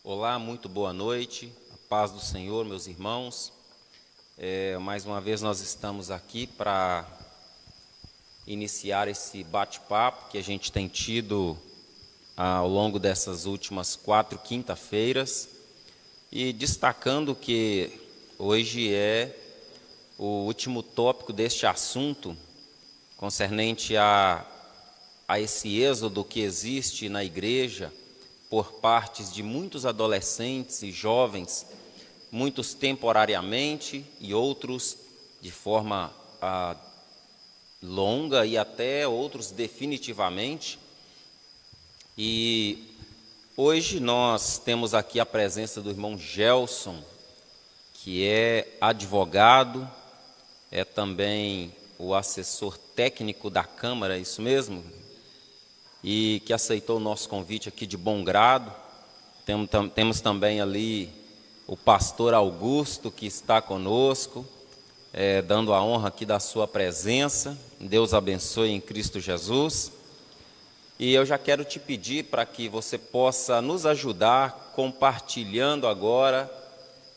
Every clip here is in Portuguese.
Olá, muito boa noite, a paz do Senhor, meus irmãos. Mais uma vez nós estamos aqui para iniciar esse bate-papo que a gente tem tido ao longo dessas últimas 4 quinta-feiras, e destacando que hoje é o último tópico deste assunto, concernente a esse êxodo que existe na igreja, por partes de muitos adolescentes e jovens, muitos temporariamente e outros de forma longa e até outros definitivamente. E hoje nós temos aqui a presença do irmão Gelson, que é advogado, é também o assessor técnico da Câmara, é isso mesmo? E que aceitou o nosso convite aqui de bom grado. Temos também ali o pastor Augusto, que está conosco, dando a honra aqui da sua presença. Deus abençoe em Cristo Jesus. E eu já quero te pedir para que você possa nos ajudar compartilhando agora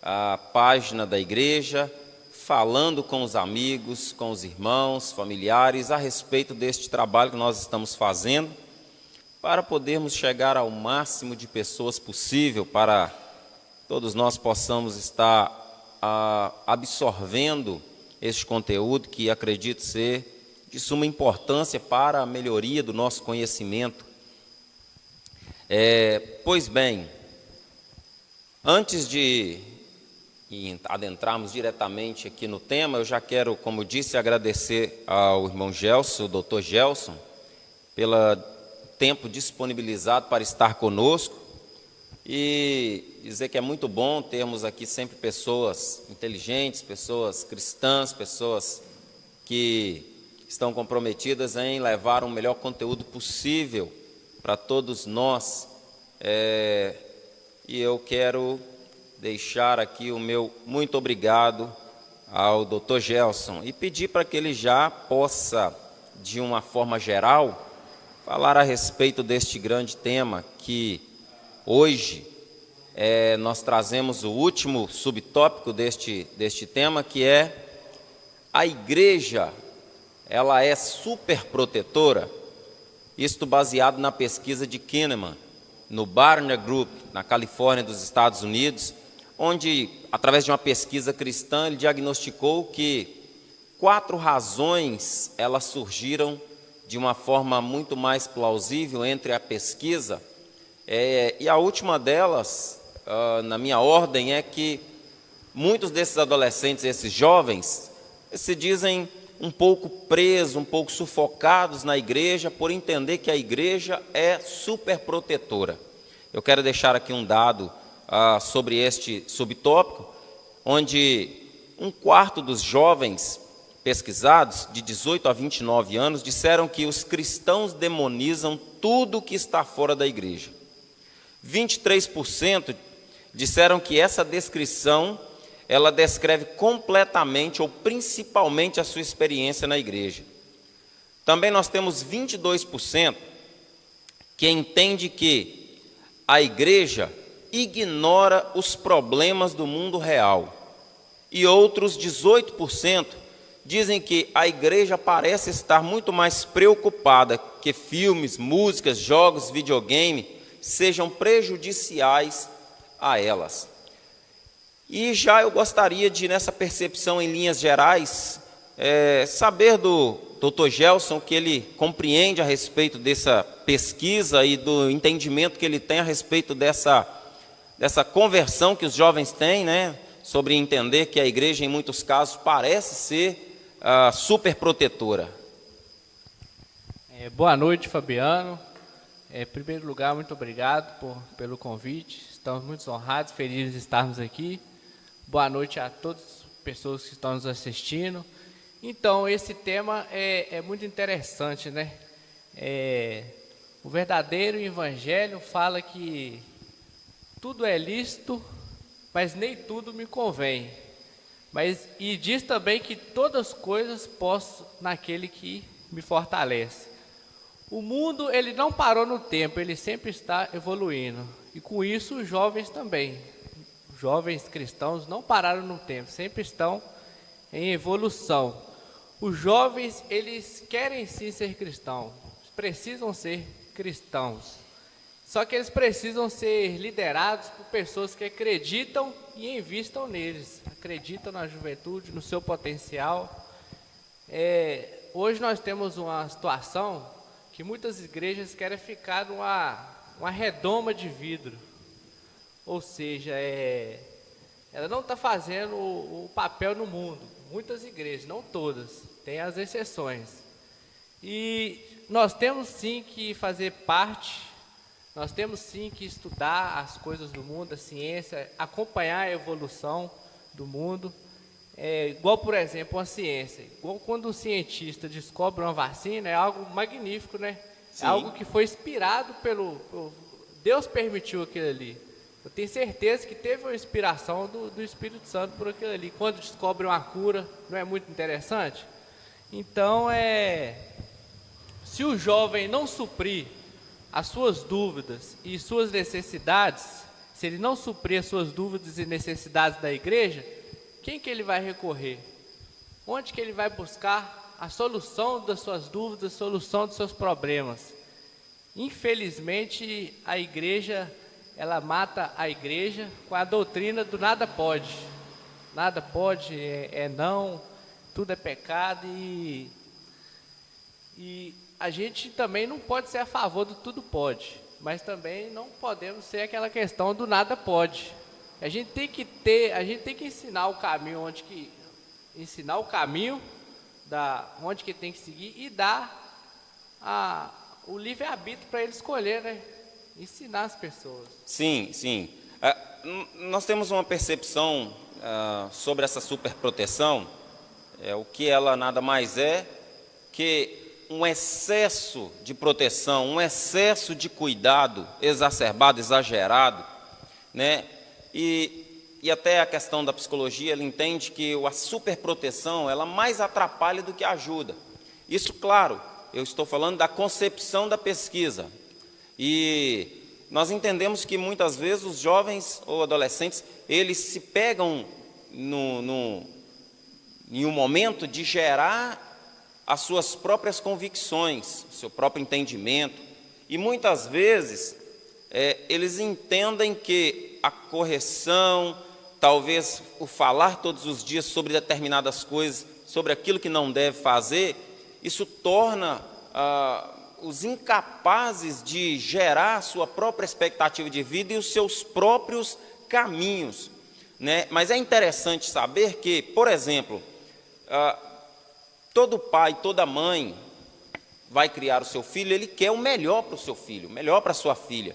a página da igreja, falando com os amigos, com os irmãos, familiares, a respeito deste trabalho que nós estamos fazendo, para podermos chegar ao máximo de pessoas possível, para todos nós possamos estar absorvendo este conteúdo que acredito ser de suma importância para a melhoria do nosso conhecimento. Pois bem, antes de adentrarmos diretamente aqui no tema, eu já quero, como disse, agradecer ao irmão Gelson, o doutor Gelson, pelo tempo disponibilizado para estar conosco, e dizer que é muito bom termos aqui sempre pessoas inteligentes, pessoas cristãs, pessoas que estão comprometidas em levar o melhor conteúdo possível para todos nós. E eu quero deixar aqui o meu muito obrigado ao Dr. Gelson e pedir para que ele já possa, de uma forma geral, falar a respeito deste grande tema que hoje nós trazemos o último subtópico deste tema, que é: a igreja, ela é superprotetora? Isto baseado na pesquisa de Kahneman, no Barna Group, na Califórnia dos Estados Unidos, onde, através de uma pesquisa cristã, ele diagnosticou que 4 razões elas surgiram de uma forma muito mais plausível entre a pesquisa, e a última delas, na minha ordem, é que muitos desses adolescentes, esses jovens, se dizem um pouco presos, um pouco sufocados na igreja, por entender que a igreja é superprotetora. Eu quero deixar aqui um dado sobre este subtópico, onde 1/4 dos jovens pesquisados, de 18 a 29 anos, disseram que os cristãos demonizam tudo que está fora da igreja. 23% disseram que essa descrição, ela descreve completamente ou principalmente a sua experiência na igreja. Também nós temos 22% que entende que a igreja ignora os problemas do mundo real. E outros 18% dizem que a igreja parece estar muito mais preocupada que filmes, músicas, jogos, videogame sejam prejudiciais a elas. E já eu gostaria de, nessa percepção em linhas gerais, saber do Dr. Gelson, que ele compreende a respeito dessa pesquisa e do entendimento que ele tem a respeito dessa conversão que os jovens têm, né, sobre entender que a igreja, em muitos casos, parece ser superprotetora. Boa noite, Fabiano. Em primeiro lugar, muito obrigado pelo convite. Estamos muito honrados, felizes de estarmos aqui. Boa noite a todas as pessoas que estão nos assistindo. Então, esse tema é muito interessante, né? O verdadeiro evangelho fala que tudo é lícito, mas nem tudo me convém. E diz também que todas as coisas posso naquele que me fortalece. O mundo, ele não parou no tempo, ele sempre está evoluindo. E com isso, os jovens também. Os jovens cristãos não pararam no tempo, sempre estão em evolução. Os jovens, eles querem sim ser cristãos, precisam ser cristãos. Só que eles precisam ser liderados por pessoas que acreditam e investam neles. Acreditam na juventude, no seu potencial. Hoje nós temos uma situação que muitas igrejas querem ficar uma redoma de vidro. Ou seja, ela não está fazendo o papel no mundo. Muitas igrejas, não todas, tem as exceções. E nós temos sim que fazer parte, nós temos sim que estudar as coisas do mundo, a ciência, acompanhar a evolução do mundo. Igual, por exemplo, uma ciência. Igual quando um cientista descobre uma vacina, é algo magnífico, né? Sim. É algo que foi inspirado pelo Deus permitiu aquilo ali. Eu tenho certeza que teve uma inspiração do Espírito Santo por aquilo ali. Quando descobre uma cura, não é muito interessante? Então, se o jovem não suprir as suas dúvidas e suas necessidades, se ele não suprir as suas dúvidas e necessidades da igreja, quem que ele vai recorrer? Onde que ele vai buscar a solução das suas dúvidas, a solução dos seus problemas? Infelizmente, a igreja, ela mata a igreja com a doutrina do nada pode. Nada pode, não, tudo é pecado e a gente também não pode ser a favor do tudo pode, mas também não podemos ser aquela questão do nada pode. A gente tem que ensinar o caminho onde que tem que seguir e dar o livre-arbítrio para ele escolher, né? Ensinar as pessoas. Sim, sim. Nós temos uma percepção sobre essa superproteção, o que ela nada mais é que um excesso de proteção, um excesso de cuidado exacerbado, exagerado, né? E até a questão da psicologia, ele entende que a superproteção, ela mais atrapalha do que ajuda. Isso, claro, eu estou falando da concepção da pesquisa. E nós entendemos que muitas vezes os jovens ou adolescentes, eles se pegam em um momento de gerar as suas próprias convicções, o seu próprio entendimento. E muitas vezes eles entendem que a correção, talvez o falar todos os dias sobre determinadas coisas, sobre aquilo que não deve fazer, isso torna os incapazes de gerar a sua própria expectativa de vida e os seus próprios caminhos, né? Mas é interessante saber que, por exemplo, todo pai, toda mãe vai criar o seu filho, ele quer o melhor para o seu filho, o melhor para a sua filha.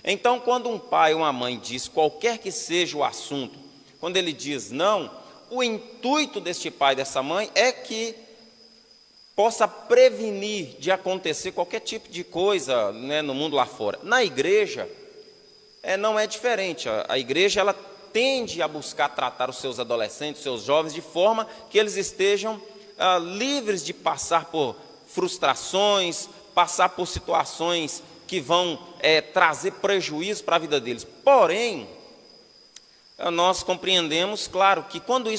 Então, quando um pai ou uma mãe diz qualquer que seja o assunto, quando ele diz não, o intuito deste pai e dessa mãe é que possa prevenir de acontecer qualquer tipo de coisa, né, no mundo lá fora. Na igreja, não é diferente. A igreja, ela tende a buscar tratar os seus adolescentes, os seus jovens, de forma que eles estejam livres de passar por frustrações, passar por situações que vão trazer prejuízo para a vida deles. Porém, nós compreendemos, claro, que quando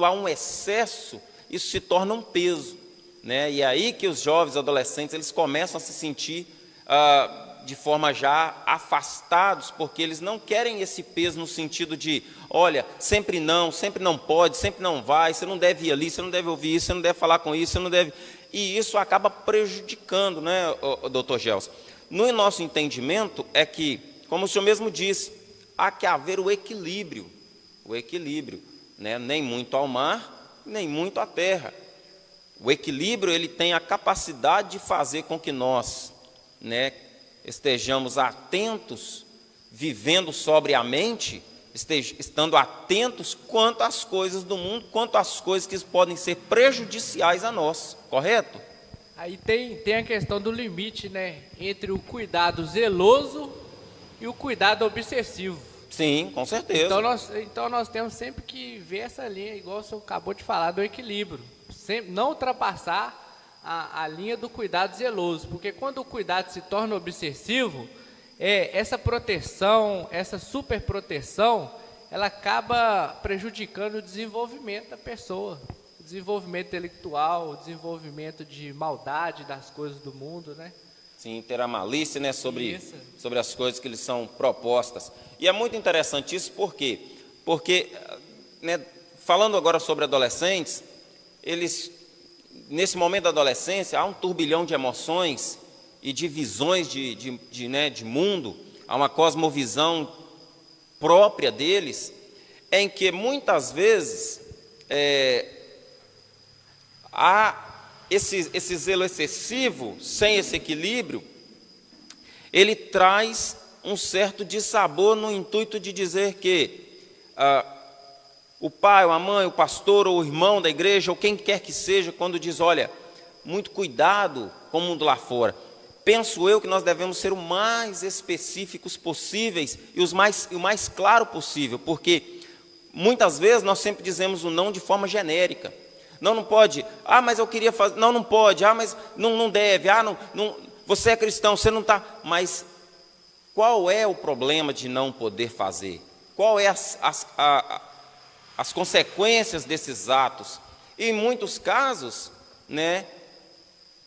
há um excesso, isso se torna um peso, né? E é aí que os jovens, adolescentes, eles começam a se sentir de forma já afastados, porque eles não querem esse peso no sentido de, olha, sempre não pode, sempre não vai, você não deve ir ali, você não deve ouvir isso, você não deve falar com isso, você não deve... E isso acaba prejudicando, né, doutor Gelson? No nosso entendimento é que, como o senhor mesmo disse, há que haver o equilíbrio, né? Nem muito ao mar, nem muito à terra. O equilíbrio, ele tem a capacidade de fazer com que nós, né, estejamos atentos, vivendo sobriamente, estando atentos quanto às coisas do mundo, quanto às coisas que podem ser prejudiciais a nós, correto? Aí tem a questão do limite, né, entre o cuidado zeloso e o cuidado obsessivo. Sim, com certeza. Então nós temos sempre que ver essa linha, igual o senhor acabou de falar, do equilíbrio. Sempre não ultrapassar a linha do cuidado zeloso, porque quando o cuidado se torna obsessivo, essa proteção, essa superproteção, ela acaba prejudicando o desenvolvimento da pessoa, o desenvolvimento intelectual, o desenvolvimento de maldade das coisas do mundo, né? Sim, ter a malícia, né, sobre as coisas que lhes são propostas. E é muito interessante isso, por quê? Porque, né, falando agora sobre adolescentes, eles, nesse momento da adolescência, há um turbilhão de emoções e de visões de mundo, há uma cosmovisão própria deles, em que muitas vezes há esse zelo excessivo, sem esse equilíbrio, ele traz um certo dissabor no intuito de dizer que o pai, ou a mãe, o pastor, ou o irmão da igreja, ou quem quer que seja, quando diz, olha, muito cuidado com o mundo lá fora, penso eu que nós devemos ser o mais específicos possíveis e o mais claro possível, porque muitas vezes nós sempre dizemos o não de forma genérica. Não pode. Mas eu queria fazer. Não pode. Mas não deve. Não, você é cristão, você não está. Mas qual é o problema de não poder fazer? Qual é as consequências desses atos? E em muitos casos, né,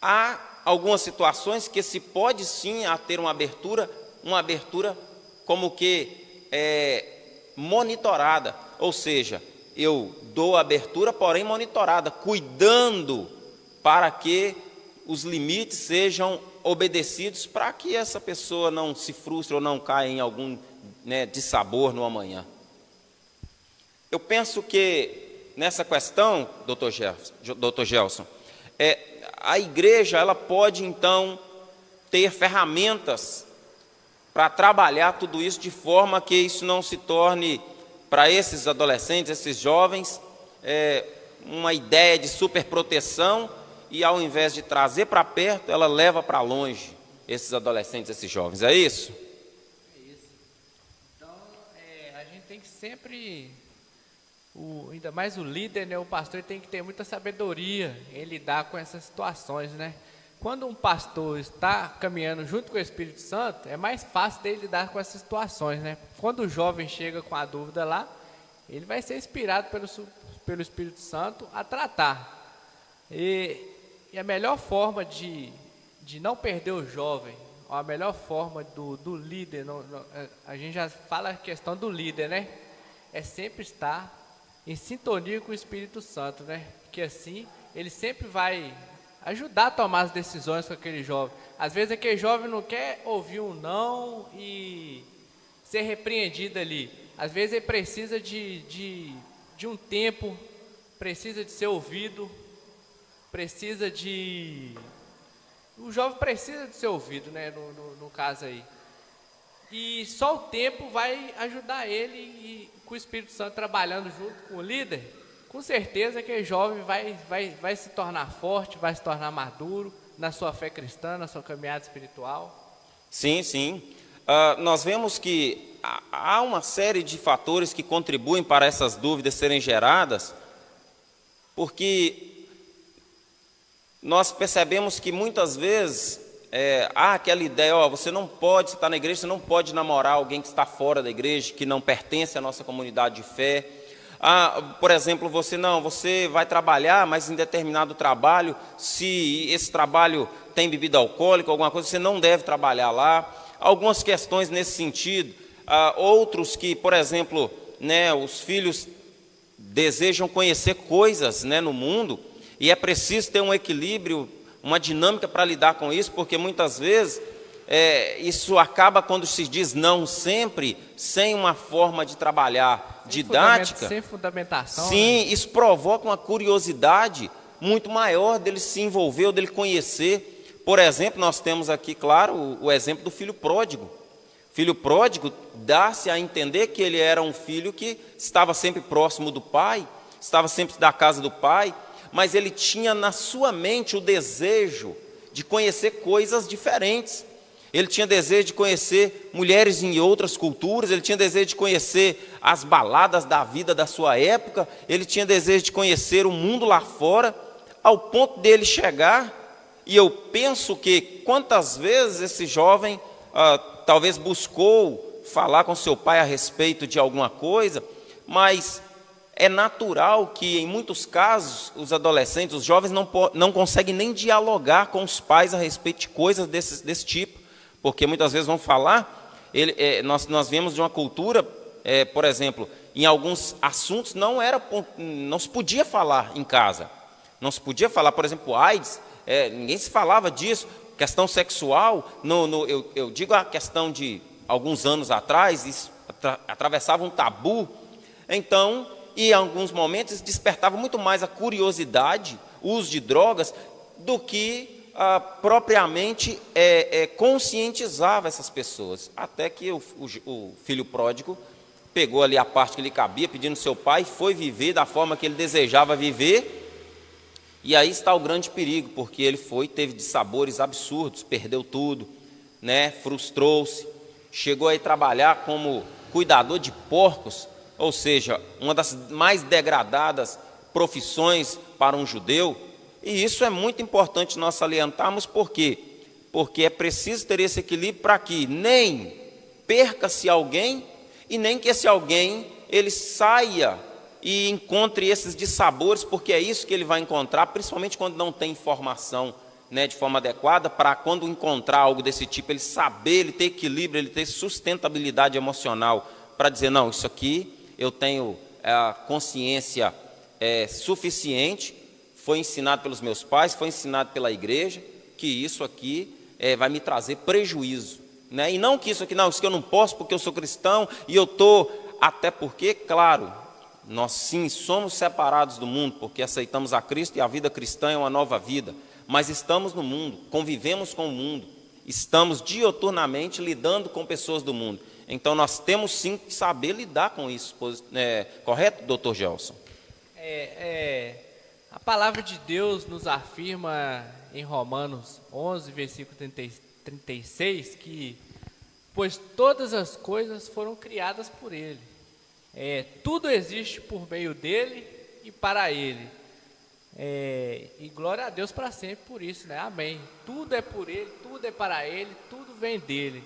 há algumas situações que se pode sim ter uma abertura como que monitorada, ou seja, eu dou abertura, porém monitorada, cuidando para que os limites sejam obedecidos, para que essa pessoa não se frustre ou não caia em algum, né, dissabor no amanhã. Eu penso que nessa questão, Dr. Gelson, a igreja ela pode então ter ferramentas para trabalhar tudo isso de forma que isso não se torne, para esses adolescentes, esses jovens, uma ideia de superproteção, e ao invés de trazer para perto, ela leva para longe esses adolescentes, esses jovens. É isso? É isso. Então, a gente tem que sempre, ainda mais o líder, né, o pastor, tem que ter muita sabedoria em lidar com essas situações, né? Quando um pastor está caminhando junto com o Espírito Santo, é mais fácil dele lidar com essas situações, né? Quando o jovem chega com a dúvida lá, ele vai ser inspirado pelo Espírito Santo a tratar. E a melhor forma de não perder o jovem, a melhor forma do líder, a gente já fala a questão do líder, né? É sempre estar em sintonia com o Espírito Santo, né? Que assim ele sempre vai ajudar a tomar as decisões com aquele jovem. Às vezes aquele jovem não quer ouvir um não e ser repreendido ali. Às vezes ele precisa de um tempo, precisa de ser ouvido, o jovem precisa de ser ouvido, né, no caso aí. E só o tempo vai ajudar ele, e com o Espírito Santo trabalhando junto com o líder, com certeza que o jovem vai se tornar forte, vai se tornar maduro na sua fé cristã, na sua caminhada espiritual. Sim. Nós vemos que há uma série de fatores que contribuem para essas dúvidas serem geradas, porque nós percebemos que muitas vezes há aquela ideia, você não pode, você está na igreja, você não pode namorar alguém que está fora da igreja, que não pertence à nossa comunidade de fé. Por exemplo, você vai trabalhar, mas em determinado trabalho, se esse trabalho tem bebida alcoólica, alguma coisa, você não deve trabalhar lá. Algumas questões nesse sentido. Outros que, por exemplo, né, os filhos desejam conhecer coisas, né, no mundo, e é preciso ter um equilíbrio, uma dinâmica para lidar com isso, porque muitas vezes isso acaba, quando se diz não sempre, sem uma forma de trabalhar didática. Sem fundamentação. Sim, né? Isso provoca uma curiosidade muito maior dele se envolver, ou dele conhecer. Por exemplo, nós temos aqui, claro, o exemplo do filho pródigo. Filho pródigo dá-se a entender que ele era um filho que estava sempre próximo do pai, estava sempre da casa do pai, mas ele tinha na sua mente o desejo de conhecer coisas diferentes. Ele tinha desejo de conhecer mulheres em outras culturas, ele tinha desejo de conhecer as baladas da vida da sua época, ele tinha desejo de conhecer o mundo lá fora, ao ponto dele chegar E eu penso que quantas vezes esse jovem talvez buscou falar com seu pai a respeito de alguma coisa, mas é natural que, em muitos casos, os adolescentes, os jovens não conseguem nem dialogar com os pais a respeito de coisas desse tipo, porque muitas vezes vão falar, nós viemos de uma cultura, por exemplo, em alguns assuntos não se podia falar em casa, não se podia falar, por exemplo, AIDS, ninguém se falava disso, questão sexual, eu digo a questão de alguns anos atrás, isso atravessava um tabu, então, e em alguns momentos despertava muito mais a curiosidade, o uso de drogas, do que propriamente conscientizava essas pessoas, até que o filho pródigo pegou ali a parte que lhe cabia, pedindo seu pai, foi viver da forma que ele desejava viver, e aí está o grande perigo, porque ele teve dissabores absurdos, perdeu tudo, né, frustrou-se, chegou a ir trabalhar como cuidador de porcos, ou seja, uma das mais degradadas profissões para um judeu, e isso é muito importante nós salientarmos, por quê? Porque é preciso ter esse equilíbrio para que nem perca-se alguém, e nem que esse alguém ele saia e encontre esses dissabores, porque é isso que ele vai encontrar, principalmente quando não tem informação, né, de forma adequada, para quando encontrar algo desse tipo, ele saber, ele ter equilíbrio, ele ter sustentabilidade emocional, para dizer, não, isso aqui eu tenho a consciência suficiente, foi ensinado pelos meus pais, foi ensinado pela igreja, que isso aqui vai me trazer prejuízo, né? E não que isso aqui, não, isso que eu não posso porque eu sou cristão, e eu estou, até porque, claro, nós sim somos separados do mundo, porque aceitamos a Cristo e a vida cristã é uma nova vida, mas estamos no mundo, convivemos com o mundo, estamos dioturnamente lidando com pessoas do mundo, então nós temos sim que saber lidar com isso, correto, doutor Gelson? A palavra de Deus nos afirma em Romanos 11, versículo 36, que pois todas as coisas foram criadas por Ele, tudo existe por meio dele e para ele. E glória a Deus para sempre por isso, né? Amém. Tudo é por ele, tudo é para ele, tudo vem dele.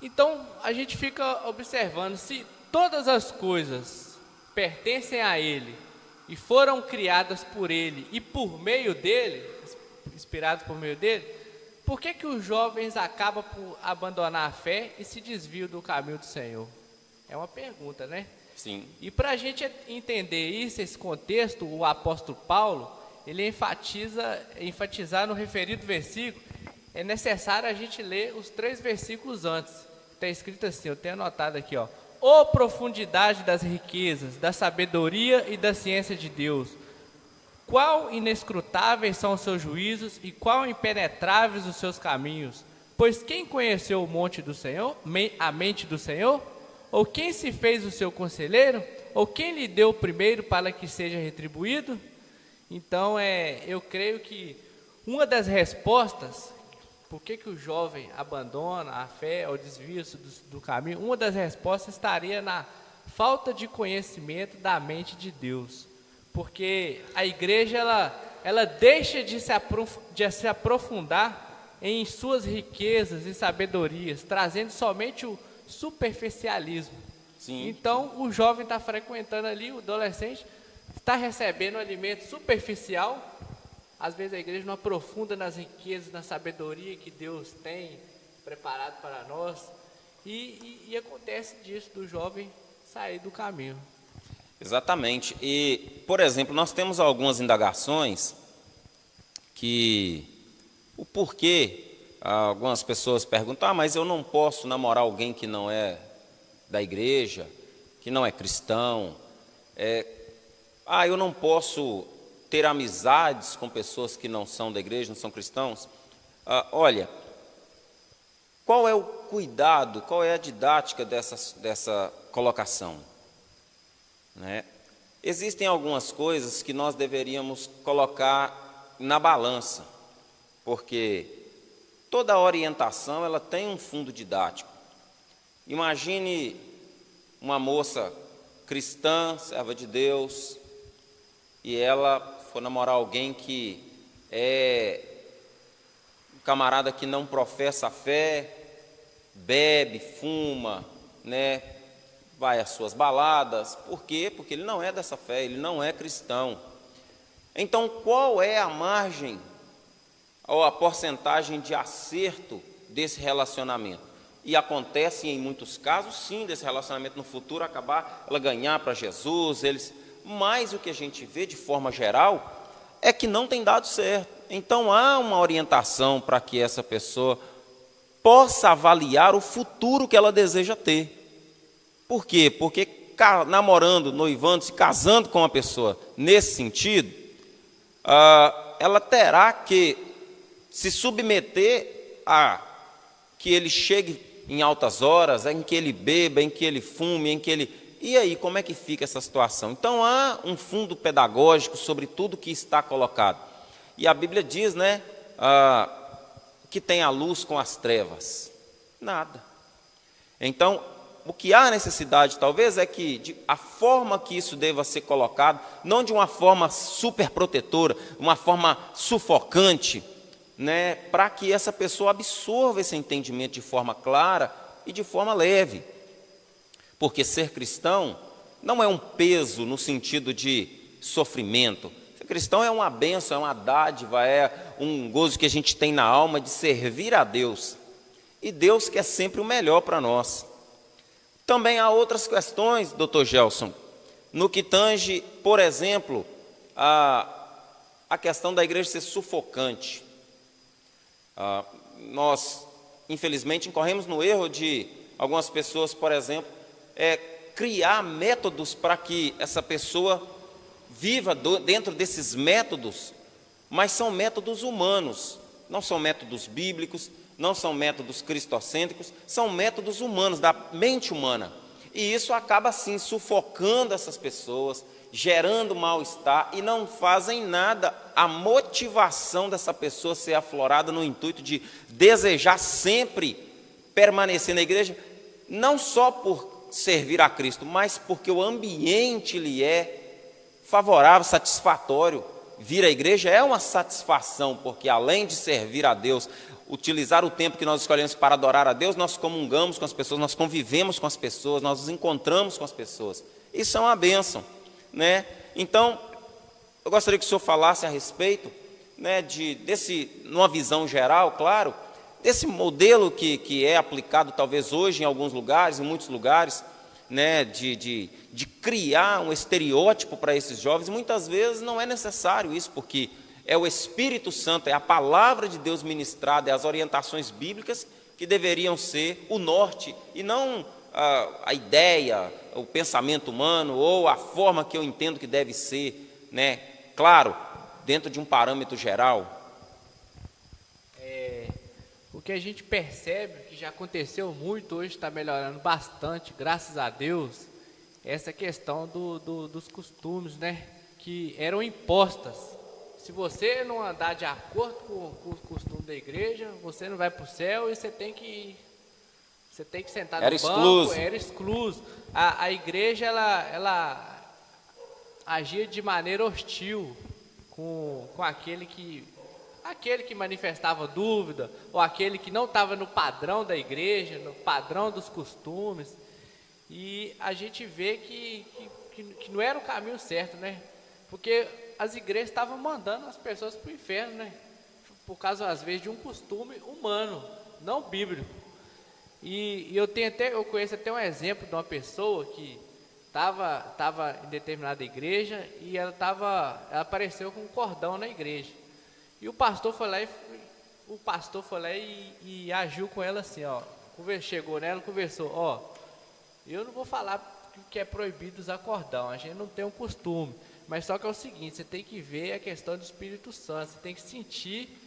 Então a gente fica observando, se todas as coisas pertencem a ele e foram criadas por ele e por meio dele, inspiradas por meio dele, por que os jovens acabam por abandonar a fé e se desviam do caminho do Senhor? É uma pergunta, né? Sim. E para a gente entender isso, esse contexto, o apóstolo Paulo, ele enfatizar no referido versículo, é necessário a gente ler os 3 versículos antes. Está escrito assim, eu tenho anotado aqui, ó. Ô profundidade das riquezas, da sabedoria e da ciência de Deus, qual inescrutáveis são os seus juízos e qual impenetráveis os seus caminhos. Pois quem conheceu o monte do Senhor, a mente do Senhor? Ou quem se fez o seu conselheiro? Ou quem lhe deu primeiro para que seja retribuído? Então, eu creio que uma das respostas, por que o jovem abandona a fé ou desvia-se do caminho, uma das respostas estaria na falta de conhecimento da mente de Deus. Porque a igreja, ela deixa de se aprofundar em suas riquezas e sabedorias, trazendo somente o superficialismo. Sim. Então o jovem está frequentando ali, o adolescente está recebendo um alimento superficial. Às vezes a igreja não aprofunda nas riquezas, na sabedoria que Deus tem preparado para nós, e acontece disso, do jovem sair do caminho. Exatamente. E, por exemplo, nós temos algumas indagações que o porquê. Algumas pessoas perguntam, mas eu não posso namorar alguém que não é da igreja, que não é cristão. Eu não posso ter amizades com pessoas que não são da igreja, não são cristãos. Olha, qual é o cuidado, qual é a didática dessa colocação? Né? Existem algumas coisas que nós deveríamos colocar na balança, porque toda orientação ela tem um fundo didático. Imagine uma moça cristã, serva de Deus, e ela for namorar alguém que é camarada que não professa a fé, bebe, fuma, né, vai às suas baladas. Por quê? Porque ele não é dessa fé, ele não é cristão. Então, qual é a margem ou a porcentagem de acerto desse relacionamento? E acontece em muitos casos, sim, desse relacionamento no futuro acabar, ela ganhar para Jesus, mas o que a gente vê de forma geral é que não tem dado certo. Então há uma orientação para que essa pessoa possa avaliar o futuro que ela deseja ter. Por quê? Porque namorando, noivando, se casando com uma pessoa nesse sentido, ela terá que se submeter a que ele chegue em altas horas, em que ele beba, em que ele fume, em que ele... E aí, como é que fica essa situação? Então, há um fundo pedagógico sobre tudo que está colocado. E a Bíblia diz, né, que tem a luz com as trevas. Nada. Então, o que há necessidade, talvez, é que a forma que isso deva ser colocado, não de uma forma super protetora, uma forma sufocante, né, para que essa pessoa absorva esse entendimento de forma clara e de forma leve. Porque ser cristão não é um peso no sentido de sofrimento. Ser cristão é uma bênção, é uma dádiva, é um gozo que a gente tem na alma de servir a Deus. E Deus quer sempre o melhor para nós. Também há outras questões, Dr. Gelson, no que tange, por exemplo, a questão da igreja ser sufocante. Nós, infelizmente, incorremos no erro de algumas pessoas, por exemplo, criar métodos para que essa pessoa viva dentro desses métodos, mas são métodos humanos, não são métodos bíblicos, não são métodos cristocêntricos, são métodos humanos, da mente humana. E isso acaba, assim, sufocando essas pessoas, gerando mal-estar e não fazem nada. A motivação dessa pessoa ser aflorada no intuito de desejar sempre permanecer na igreja, não só por servir a Cristo, mas porque o ambiente lhe é favorável, satisfatório. Vir à igreja é uma satisfação, porque além de servir a Deus, utilizar o tempo que nós escolhemos para adorar a Deus, nós comungamos com as pessoas, nós convivemos com as pessoas, nós nos encontramos com as pessoas. Isso é uma bênção, né? Então, eu gostaria que o senhor falasse a respeito, né, numa visão geral, claro, desse modelo que é aplicado talvez hoje em alguns lugares, em muitos lugares, né, de criar um estereótipo para esses jovens. Muitas vezes não é necessário isso, porque é o Espírito Santo, é a palavra de Deus ministrada, é as orientações bíblicas que deveriam ser o norte, e não a ideia, o pensamento humano, ou a forma que eu entendo que deve ser, né? Claro, dentro de um parâmetro geral. O que a gente percebe, que já aconteceu muito, hoje está melhorando bastante, graças a Deus, essa questão dos costumes, né, que eram impostas. Se você não andar de acordo com os costumes da igreja, você não vai para o céu e você tem que sentar no banco. Era excluso. A igreja, ela agia de maneira hostil com aquele que manifestava dúvida, ou aquele que não estava no padrão da igreja, no padrão dos costumes. E a gente vê que não era o caminho certo, né? Porque as igrejas estavam mandando as pessoas para o inferno, né? Por causa, às vezes, de um costume humano, não bíblico. E eu conheço até um exemplo de uma pessoa que estava em determinada igreja e ela apareceu com um cordão na igreja. E o pastor foi lá e agiu com ela assim, ó. Chegou nela, conversou, ó. Eu não vou falar que é proibido usar cordão, a gente não tem um costume. Mas só que é o seguinte, você tem que ver a questão do Espírito Santo, você tem que sentir.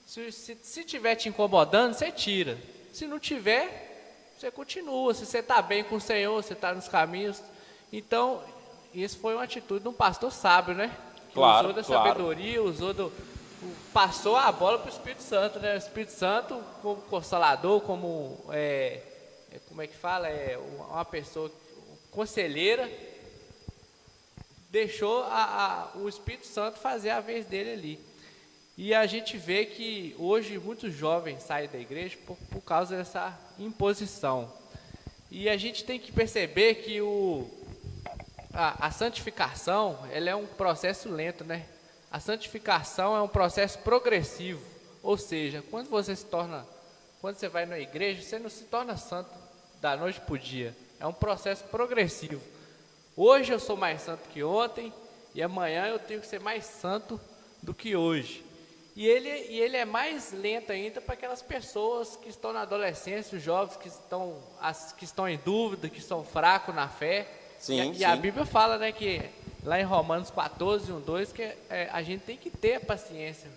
Se tiver te incomodando, você tira. Se não tiver, você continua. Se você está bem com o Senhor, você está nos caminhos. Então, isso foi uma atitude de um pastor sábio, né? Que usou da sabedoria, passou a bola para o Espírito Santo, né? O Espírito Santo, como consolador, como como é que fala? Uma pessoa conselheira, deixou o Espírito Santo fazer a vez dele ali. E a gente vê que hoje muitos jovens saem da igreja por causa dessa imposição. E a gente tem que perceber que a santificação, ela é um processo lento, né? A santificação é um processo progressivo. Ou seja, quando você vai na igreja, você não se torna santo da noite para o dia. É um processo progressivo. Hoje eu sou mais santo que ontem, e amanhã eu tenho que ser mais santo do que hoje. E ele é mais lento ainda para aquelas pessoas que estão na adolescência, os jovens que estão em dúvida, que são fracos na fé. Sim, e a Bíblia fala, né, que lá em Romanos 14, 1, 2, que a gente tem que ter paciência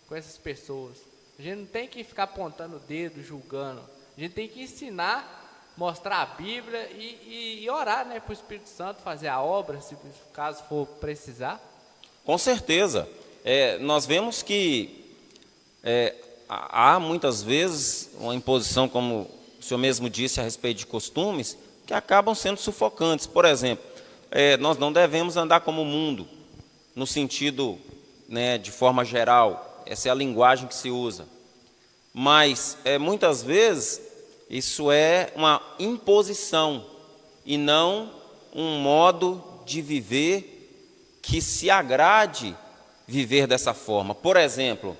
com essas pessoas. A gente não tem que ficar apontando o dedo, julgando. A gente tem que ensinar, mostrar a Bíblia e orar, né, para o Espírito Santo fazer a obra, se caso for precisar. Com certeza. Nós vemos que há muitas vezes uma imposição, como o senhor mesmo disse, a respeito de costumes, que acabam sendo sufocantes. Por exemplo, nós não devemos andar como o mundo, no sentido, né, de forma geral, essa é a linguagem que se usa. Mas, muitas vezes, isso é uma imposição e não um modo de viver que se agrade viver dessa forma. Por exemplo,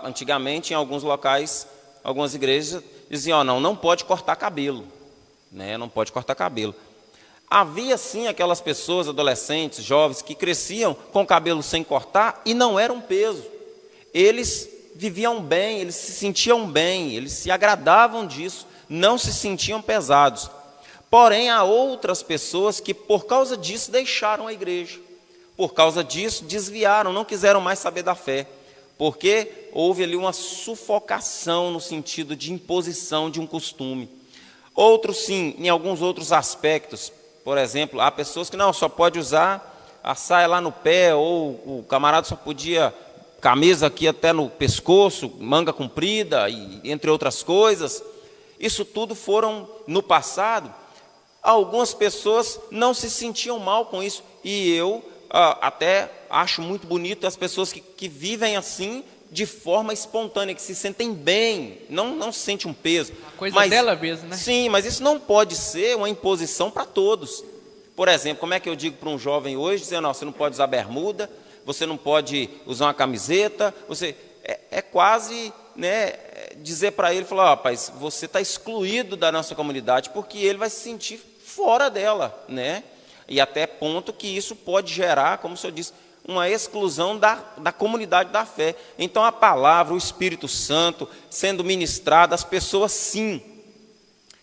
antigamente em alguns locais, algumas igrejas diziam, não pode cortar cabelo, né? Não pode cortar cabelo. Havia sim aquelas pessoas, adolescentes, jovens, que cresciam com o cabelo sem cortar e não era um peso. Eles viviam bem, eles se sentiam bem, eles se agradavam disso, não se sentiam pesados. Porém, há outras pessoas que por causa disso deixaram a igreja. Por causa disso, desviaram, não quiseram mais saber da fé, porque houve ali uma sufocação no sentido de imposição de um costume. Outros, sim, em alguns outros aspectos, por exemplo, há pessoas que não, só pode usar a saia lá no pé, ou o camarada só podia camisa aqui até no pescoço, manga comprida, e entre outras coisas. Isso tudo foram, no passado, algumas pessoas não se sentiam mal com isso, e eu até acho muito bonito as pessoas que vivem assim de forma espontânea, que se sentem bem, não se sente um peso. A coisa dela mesmo, né? Sim, mas isso não pode ser uma imposição para todos. Por exemplo, como é que eu digo para um jovem hoje, dizendo, não, você não pode usar bermuda, você não pode usar uma camiseta, é quase, né, dizer para ele, falar, rapaz, você está excluído da nossa comunidade, porque ele vai se sentir fora dela, né? E até ponto que isso pode gerar, como o senhor disse, uma exclusão da comunidade da fé. Então a palavra, o Espírito Santo sendo ministrado, as pessoas sim,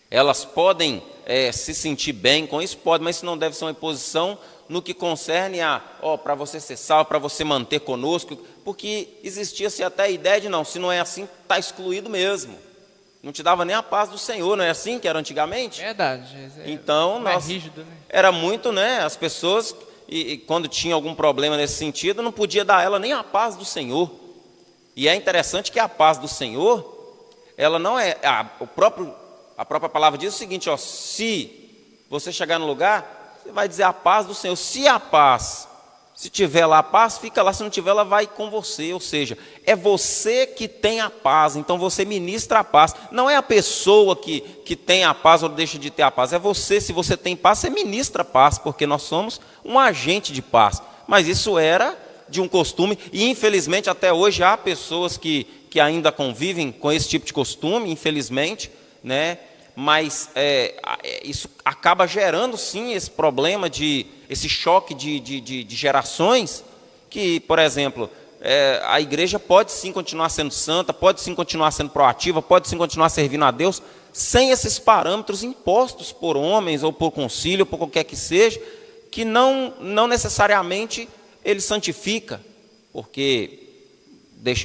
elas podem se sentir bem com isso, pode, mas isso não deve ser uma imposição no que concerne para você ser salvo, para você manter conosco, porque existia-se até a ideia de, não, se não é assim, está excluído mesmo. Não te dava nem a paz do Senhor, não é assim que era antigamente? Verdade. Então, rígido, né? Era muito, né, as pessoas, e quando tinha algum problema nesse sentido, não podia dar a ela nem a paz do Senhor. E é interessante que a paz do Senhor, ela não é, a própria palavra diz o seguinte, se você chegar no lugar, você vai dizer a paz do Senhor. Se a paz, se tiver lá a paz, fica lá, se não tiver, ela vai com você. Ou seja, é você que tem a paz, então você ministra a paz. Não é a pessoa que tem a paz ou deixa de ter a paz, é você. Se você tem paz, você ministra a paz, porque nós somos um agente de paz. Mas isso era de um costume, e infelizmente até hoje há pessoas que ainda convivem com esse tipo de costume, infelizmente, né? Mas isso acaba gerando sim esse problema, esse choque de gerações, que, por exemplo, a igreja pode sim continuar sendo santa, pode sim continuar sendo proativa, pode sim continuar servindo a Deus, sem esses parâmetros impostos por homens, ou por concílio, ou por qualquer que seja, que não necessariamente ele santifica, porque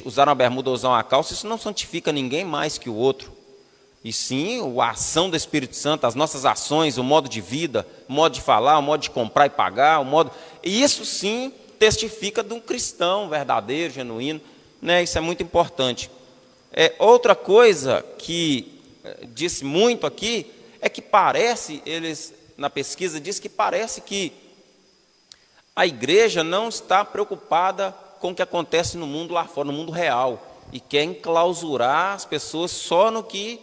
usar uma bermuda ou usar uma calça, isso não santifica ninguém mais que o outro. E sim, a ação do Espírito Santo, as nossas ações, o modo de vida, o modo de falar, o modo de comprar e pagar, e isso sim testifica de um cristão verdadeiro, genuíno, né? Isso é muito importante. Outra coisa que disse muito aqui, é que parece, na pesquisa diz que parece que a igreja não está preocupada com o que acontece no mundo lá fora, no mundo real, e quer enclausurar as pessoas só no que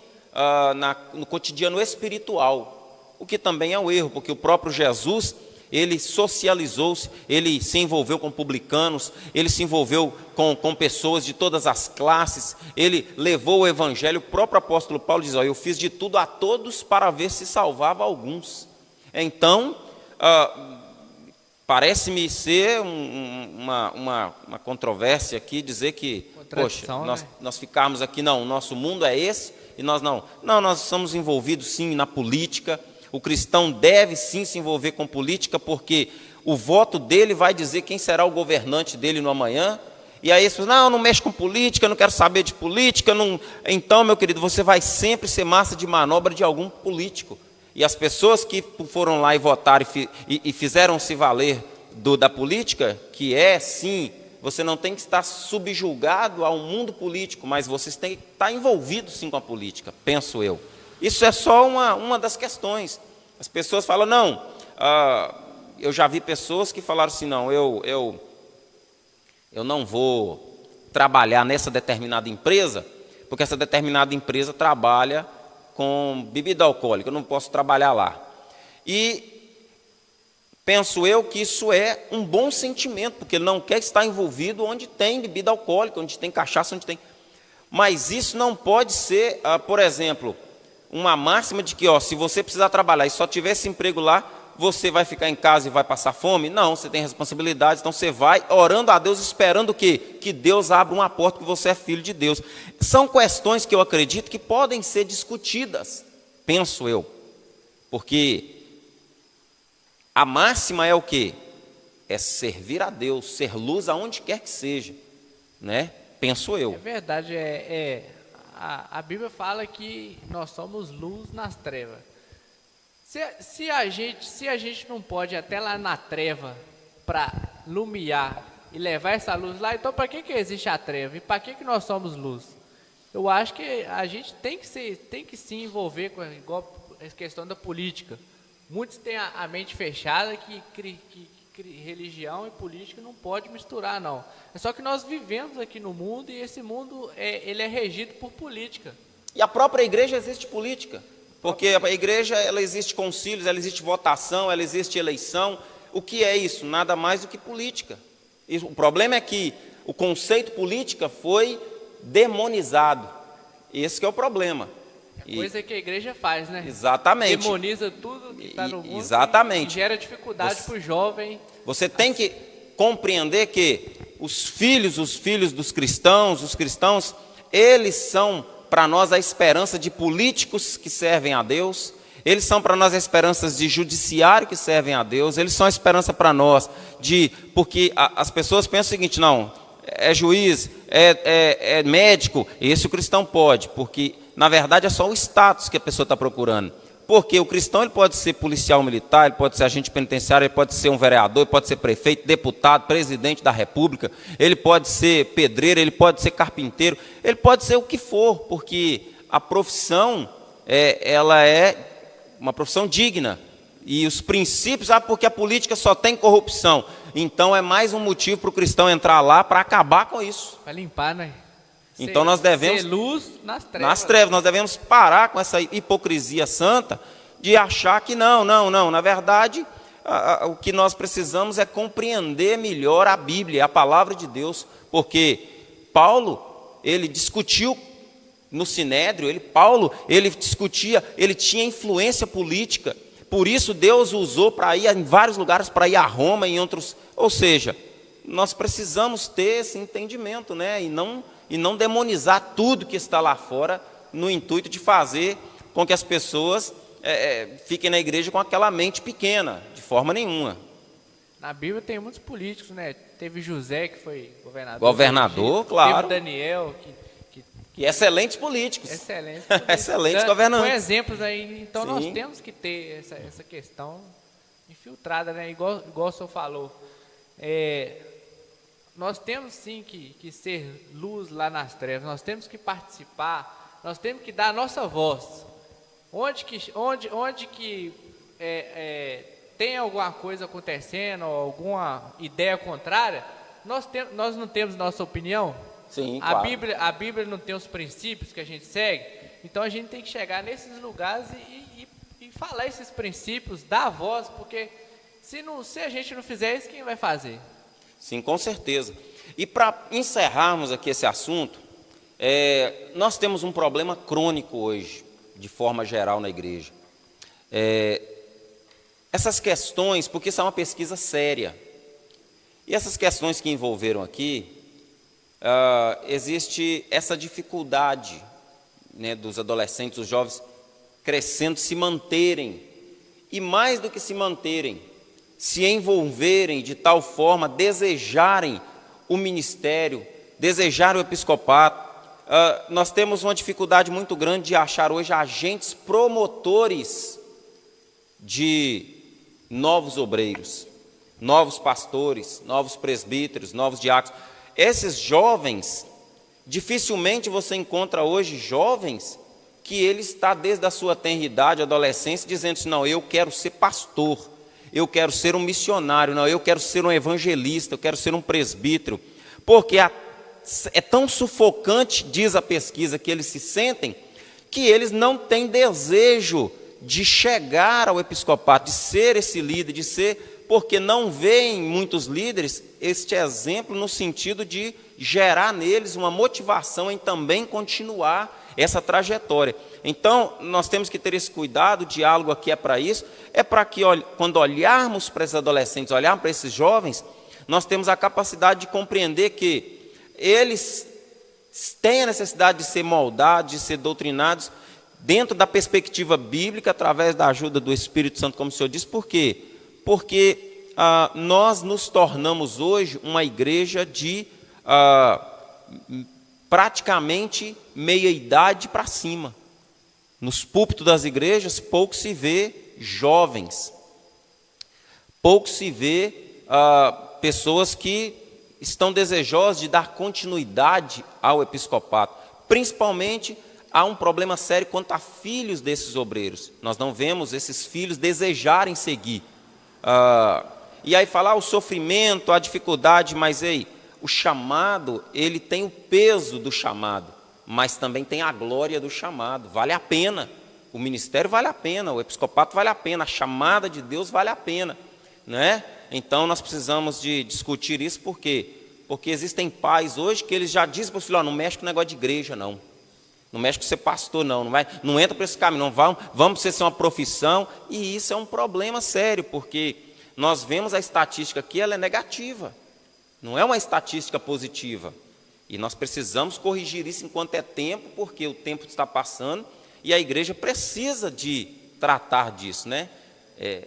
no cotidiano espiritual, o que também é um erro, porque o próprio Jesus, ele socializou-se, ele se envolveu com publicanos, ele se envolveu com pessoas de todas as classes, ele levou o evangelho. O próprio apóstolo Paulo diz: eu fiz de tudo a todos para ver se salvava alguns. Então, parece-me ser uma controvérsia aqui, dizer que, poxa, nós ficarmos aqui, não, o nosso mundo é esse, e nós não. Não, nós estamos envolvidos sim na política. O cristão deve sim se envolver com política, porque o voto dele vai dizer quem será o governante dele no amanhã. E aí você fala: não mexe com política, não quero saber de política. Não. Então, meu querido, você vai sempre ser massa de manobra de algum político. E as pessoas que foram lá e votaram e fizeram se valer da política, que é sim, você não tem que estar subjugado ao mundo político, mas você tem que estar envolvido sim com a política, penso eu. Isso é só uma das questões. As pessoas falam: não, eu já vi pessoas que falaram assim: não, eu não vou trabalhar nessa determinada empresa, porque essa determinada empresa trabalha com bebida alcoólica, eu não posso trabalhar lá. E penso eu que isso é um bom sentimento, porque ele não quer estar envolvido onde tem bebida alcoólica, onde tem cachaça, onde tem... Mas isso não pode ser, por exemplo, uma máxima de que, se você precisar trabalhar e só tiver esse emprego lá, você vai ficar em casa e vai passar fome? Não, você tem responsabilidades, então você vai orando a Deus, esperando que Deus abra uma porta, que você é filho de Deus. São questões que eu acredito que podem ser discutidas, penso eu, porque a máxima é o quê? É servir a Deus, ser luz aonde quer que seja, né? Penso eu. É verdade, a Bíblia fala que nós somos luz nas trevas. Se a gente não pode ir até lá na treva para lumiar e levar essa luz lá, então para que existe a treva? E para que nós somos luz? Eu acho que a gente tem que se envolver com igual a questão da política. Muitos têm a mente fechada que religião e política não pode misturar, não. É só que nós vivemos aqui no mundo, e esse mundo ele é regido por política. E a própria igreja existe política, porque a igreja, ela existe concílios, ela existe votação, ela existe eleição. O que é isso? Nada mais do que política. E o problema é que o conceito política foi demonizado. Esse que é o problema. Coisa que a igreja faz, né? Exatamente. Demoniza tudo que está no mundo. Exatamente. E gera dificuldade para o jovem. Você tem que compreender que os filhos dos cristãos, os cristãos, eles são para nós a esperança de políticos que servem a Deus, eles são para nós a esperança de judiciário que servem a Deus, eles são a esperança para nós porque as pessoas pensam o seguinte: não, é juiz, é médico, esse o cristão pode, porque na verdade é só o status que a pessoa está procurando. Porque o cristão, ele pode ser policial militar, ele pode ser agente penitenciário, ele pode ser um vereador, ele pode ser prefeito, deputado, presidente da república, ele pode ser pedreiro, ele pode ser carpinteiro, ele pode ser o que for, porque a profissão, ela é uma profissão digna. E os princípios, porque a política só tem corrupção, então é mais um motivo para o cristão entrar lá para acabar com isso. Para limpar, né? Então nós devemos... ser luz nas trevas. Nas trevas, nós devemos parar com essa hipocrisia santa de achar que não. Na verdade, o que nós precisamos é compreender melhor a Bíblia, a palavra de Deus, porque Paulo, ele discutiu no Sinédrio, ele discutia, ele tinha influência política, por isso Deus o usou para ir em vários lugares, para ir a Roma e em outros... Ou seja, nós precisamos ter esse entendimento, né? E não demonizar tudo que está lá fora, no intuito de fazer com que as pessoas fiquem na igreja com aquela mente pequena, de forma nenhuma. Na Bíblia tem muitos políticos, né? Teve José, que foi governador. Governador, claro. Teve Daniel, E excelentes políticos. Excelentes Excelentes governantes. Com exemplos aí. Então, Sim. nós temos que ter essa questão infiltrada, né? Igual o senhor falou. Nós temos sim que ser luz lá nas trevas, nós temos que participar, nós temos que dar a nossa voz. Onde que tem alguma coisa acontecendo, alguma ideia contrária, nós não temos nossa opinião? Sim, A claro. Bíblia não tem os princípios que a gente segue? Então a gente tem que chegar nesses lugares e falar esses princípios, dar voz, porque se a gente não fizer isso, quem vai fazer? Sim, com certeza. E para encerrarmos aqui esse assunto, nós temos um problema crônico hoje, de forma geral na igreja. Essas questões, porque isso é uma pesquisa séria, e essas questões que envolveram aqui, existe essa dificuldade, né, dos adolescentes, dos jovens crescendo, se manterem, e mais do que se manterem, se envolverem de tal forma, desejarem o ministério, desejarem o episcopato. Nós temos uma dificuldade muito grande de achar hoje agentes promotores de novos obreiros, novos pastores, novos presbíteros, novos diáconos. Esses jovens, dificilmente você encontra hoje jovens que ele está desde a sua tenridade, adolescência, dizendo assim, não, eu quero ser pastor, eu quero ser um missionário, não, eu quero ser um evangelista, eu quero ser um presbítero, porque é tão sufocante, diz a pesquisa, que eles se sentem, que eles não têm desejo de chegar ao episcopato, de ser esse líder, de ser, porque não veem muitos líderes este exemplo no sentido de gerar neles uma motivação em também continuar essa trajetória. Então, nós temos que ter esse cuidado, o diálogo aqui é para isso, é para que quando olharmos para esses adolescentes, olharmos para esses jovens, nós temos a capacidade de compreender que eles têm a necessidade de ser moldados, de ser doutrinados, dentro da perspectiva bíblica, através da ajuda do Espírito Santo, como o senhor disse. Por quê? Porque nós nos tornamos hoje uma igreja de praticamente meia-idade para cima. Nos púlpitos das igrejas, pouco se vê jovens, pouco se vê pessoas que estão desejosas de dar continuidade ao episcopato. Principalmente, há um problema sério quanto a filhos desses obreiros. Nós não vemos esses filhos desejarem seguir. E aí falar o sofrimento, a dificuldade, mas o chamado, ele tem o peso do chamado, mas também tem a glória do chamado. Vale a pena, o ministério vale a pena, o episcopato vale a pena, a chamada de Deus vale a pena, né? Então nós precisamos de discutir isso, por quê? Porque existem pais hoje que eles já dizem para o filho, não mexe com o negócio de igreja, não mexe com ser pastor, não entra por esse caminho, não vamos ser uma profissão. E isso é um problema sério, porque nós vemos a estatística aqui, ela é negativa, não é uma estatística positiva, e nós precisamos corrigir isso enquanto é tempo, porque o tempo está passando e a igreja precisa de tratar disso, né?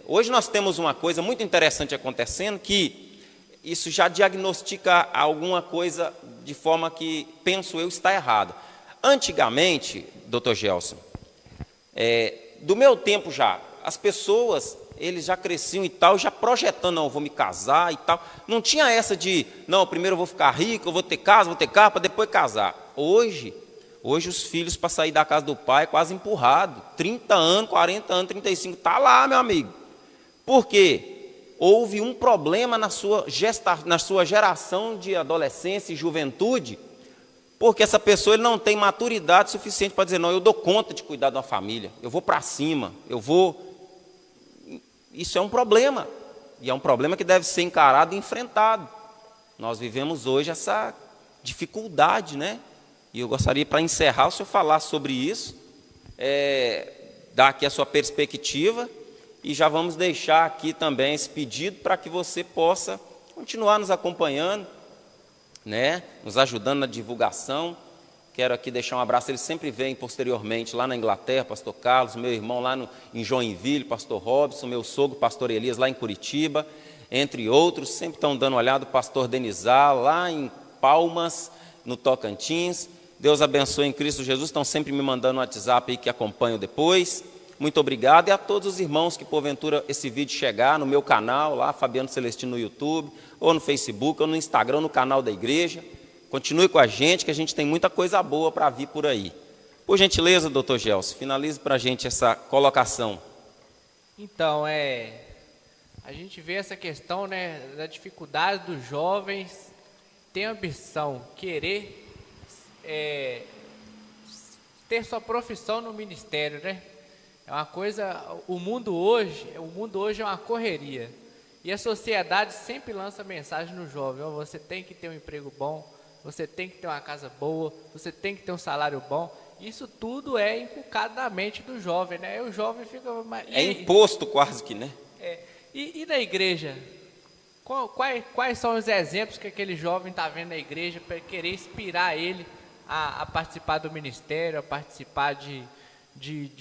Hoje nós temos uma coisa muito interessante acontecendo, que isso já diagnostica alguma coisa de forma que, penso eu, está errada. Antigamente, doutor Gelson, do meu tempo já, as pessoas, eles já cresciam e tal, já projetando, não, eu vou me casar e tal. Não tinha essa de, não, primeiro eu vou ficar rico, eu vou ter casa, para depois casar. Hoje os filhos, para sair da casa do pai, é quase empurrado. 30 anos, 40 anos, 35, está lá, meu amigo. Por quê? Houve um problema na sua geração de adolescência e juventude, porque essa pessoa ele não tem maturidade suficiente para dizer, não, eu dou conta de cuidar de uma família, eu vou para cima, Isso é um problema, e é um problema que deve ser encarado e enfrentado. Nós vivemos hoje essa dificuldade, né? E eu gostaria, para encerrar, o senhor falar sobre isso, dar aqui a sua perspectiva, e já vamos deixar aqui também esse pedido para que você possa continuar nos acompanhando, né? Nos ajudando na divulgação. Quero aqui deixar um abraço, eles sempre vêm posteriormente lá na Inglaterra, pastor Carlos, meu irmão lá em Joinville, pastor Robson, meu sogro, pastor Elias, lá em Curitiba, entre outros, sempre estão dando uma olhada, o pastor Denizar, lá em Palmas, no Tocantins. Deus abençoe em Cristo Jesus, estão sempre me mandando um WhatsApp aí que acompanho depois. Muito obrigado, e a todos os irmãos que porventura esse vídeo chegar no meu canal, lá, Fabiano Celestino no YouTube, ou no Facebook, ou no Instagram, no canal da igreja. Continue com a gente, que a gente tem muita coisa boa para vir por aí. Por gentileza, doutor Gelson, finalize para a gente essa colocação. Então, a gente vê essa questão, né, da dificuldade dos jovens tem ambição, querer ter sua profissão no ministério, né? É uma coisa, o mundo hoje é uma correria. E a sociedade sempre lança mensagem no jovem: ó, você tem que ter um emprego bom, você tem que ter uma casa boa, você tem que ter um salário bom. Isso tudo é inculcado na mente do jovem, né? E o jovem fica... imposto quase que, né? E na igreja? Quais são os exemplos que aquele jovem está vendo na igreja para querer inspirar ele a participar do ministério, a participar de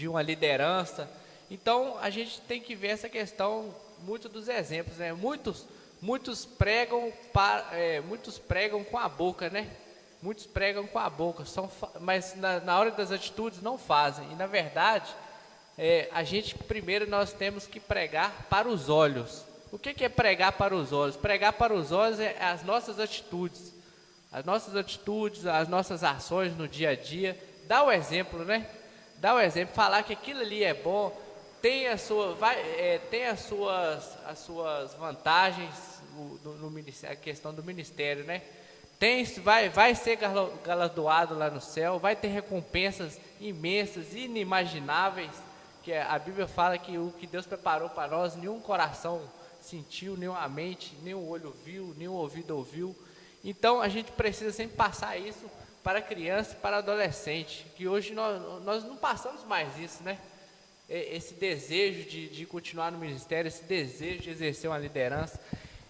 uma liderança? Então, a gente tem que ver essa questão muito dos exemplos, né? Muitos pregam com a boca, né? Muitos pregam com a boca, mas na hora das atitudes não fazem. E, na verdade, nós temos que pregar para os olhos. O que é pregar para os olhos? Pregar para os olhos é as nossas atitudes. As nossas ações no dia a dia. Dá o exemplo, né? Dá o exemplo, falar que aquilo ali é bom, tem as suas vantagens no ministério, a questão do ministério, né? Vai ser galardoado lá no céu, vai ter recompensas imensas, inimagináveis, que a Bíblia fala que o que Deus preparou para nós, nenhum coração sentiu, nenhuma mente, nenhum olho viu, nenhum ouvido ouviu. Então a gente precisa sempre passar isso para criança e para adolescente, que hoje nós não passamos mais isso, né? Esse desejo de continuar no ministério, esse desejo de exercer uma liderança.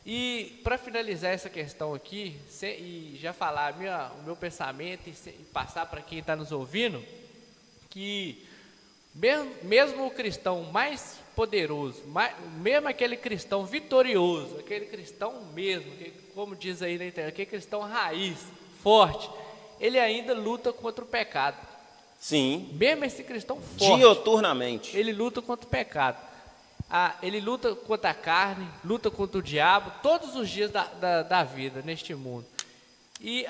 E para finalizar essa questão aqui, e já falar o meu pensamento e passar para quem está nos ouvindo, que mesmo o cristão mais poderoso, mesmo aquele cristão vitorioso, aquele cristão mesmo, como diz aí na internet, aquele cristão raiz, forte, ele ainda luta contra o pecado. Sim. Mesmo esse cristão forte, dioturnamente, ele luta contra o pecado. Ele luta contra a carne, luta contra o diabo, todos os dias da vida neste mundo. E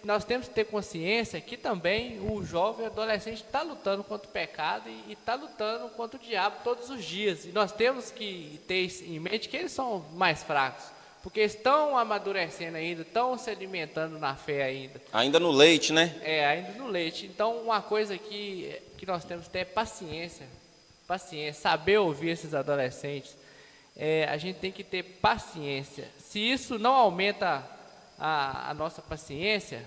nós temos que ter consciência que também o jovem adolescente está lutando contra o pecado e está lutando contra o diabo todos os dias. E nós temos que ter em mente que eles são mais fracos, porque estão amadurecendo ainda, estão se alimentando na fé ainda. Ainda no leite, né? Ainda no leite. Então, uma coisa que nós temos que ter é paciência, saber ouvir esses adolescentes. A gente tem que ter paciência. Se isso não aumenta a nossa paciência,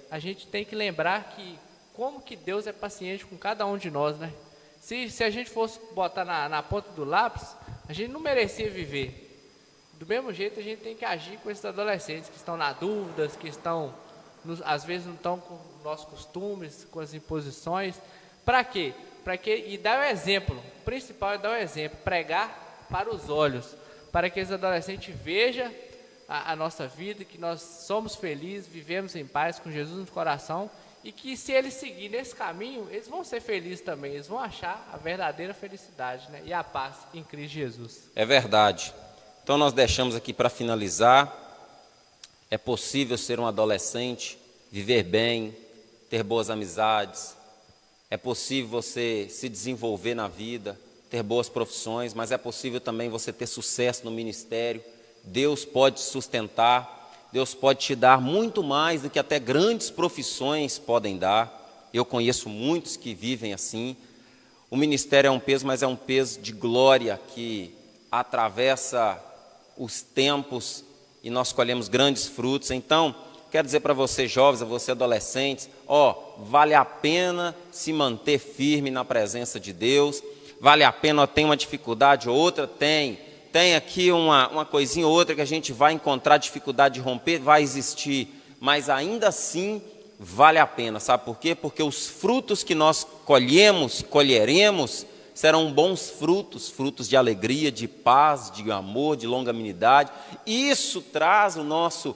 a gente tem que lembrar que como que Deus é paciente com cada um de nós, né? Se a gente fosse botar na ponta do lápis, a gente não merecia viver. Do mesmo jeito, a gente tem que agir com esses adolescentes que estão na dúvida, que às vezes não estão com nossos costumes, com as imposições. Para quê? E dar o exemplo. O principal é dar o exemplo, pregar para os olhos, para que os adolescentes vejam a nossa vida, que nós somos felizes, vivemos em paz com Jesus no coração, e que se eles seguirem nesse caminho, eles vão ser felizes também, eles vão achar a verdadeira felicidade, né? E a paz em Cristo Jesus. É verdade. Então nós deixamos aqui para finalizar: é possível ser um adolescente, viver bem, ter boas amizades, é possível você se desenvolver na vida, ter boas profissões, mas é possível também você ter sucesso no ministério. Deus pode te sustentar, Deus pode te dar muito mais do que até grandes profissões podem dar. Eu conheço muitos que vivem assim. O ministério é um peso, mas é um peso de glória que atravessa os tempos e nós colhemos grandes frutos. Então, quero dizer para vocês jovens, a vocês adolescentes, vale a pena se manter firme na presença de Deus, vale a pena, tem uma dificuldade ou outra, tem aqui uma coisinha ou outra que a gente vai encontrar dificuldade de romper, vai existir, mas ainda assim vale a pena, sabe por quê? Porque os frutos que nós colheremos, serão bons frutos de alegria, de paz, de amor, de longanimidade. Isso traz o nosso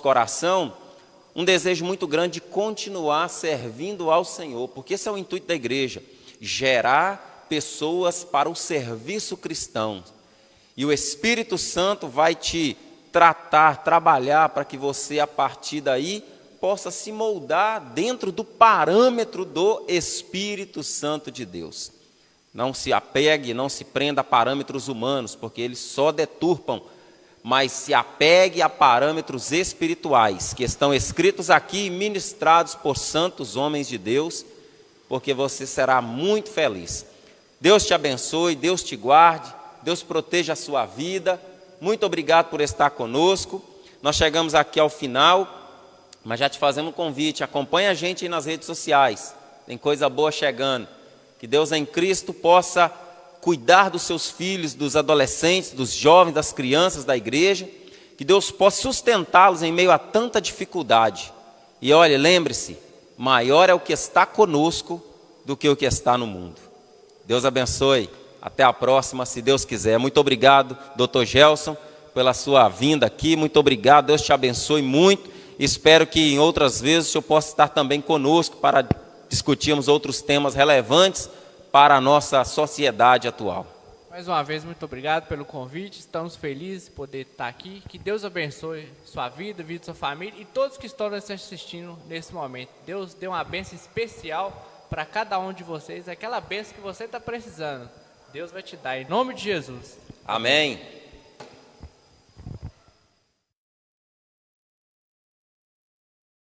coração um desejo muito grande de continuar servindo ao Senhor, porque esse é o intuito da igreja, gerar pessoas para o serviço cristão. E o Espírito Santo vai te trabalhar para que você, a partir daí, possa se moldar dentro do parâmetro do Espírito Santo de Deus. Não se apegue, não se prenda a parâmetros humanos, porque eles só deturpam, mas se apegue a parâmetros espirituais que estão escritos aqui e ministrados por santos homens de Deus, porque você será muito feliz. Deus te abençoe, Deus te guarde, Deus proteja a sua vida. Muito obrigado por estar conosco. Nós chegamos aqui ao final, mas já te fazemos um convite, acompanhe a gente aí nas redes sociais, tem coisa boa chegando. Que Deus em Cristo possa cuidar dos seus filhos, dos adolescentes, dos jovens, das crianças da igreja, que Deus possa sustentá-los em meio a tanta dificuldade. E olhe, lembre-se, maior é o que está conosco do que o que está no mundo. Deus abençoe, até a próxima, se Deus quiser. Muito obrigado, Dr. Gelson, pela sua vinda aqui, muito obrigado, Deus te abençoe muito. Espero que em outras vezes o senhor possa estar também conosco para discutirmos outros temas relevantes para a nossa sociedade atual. Mais uma vez, muito obrigado pelo convite. Estamos felizes de poder estar aqui. Que Deus abençoe sua vida, a vida de sua família e todos que estão nos assistindo nesse momento. Deus dê uma bênção especial para cada um de vocês, aquela bênção que você está precisando. Deus vai te dar, em nome de Jesus. Amém.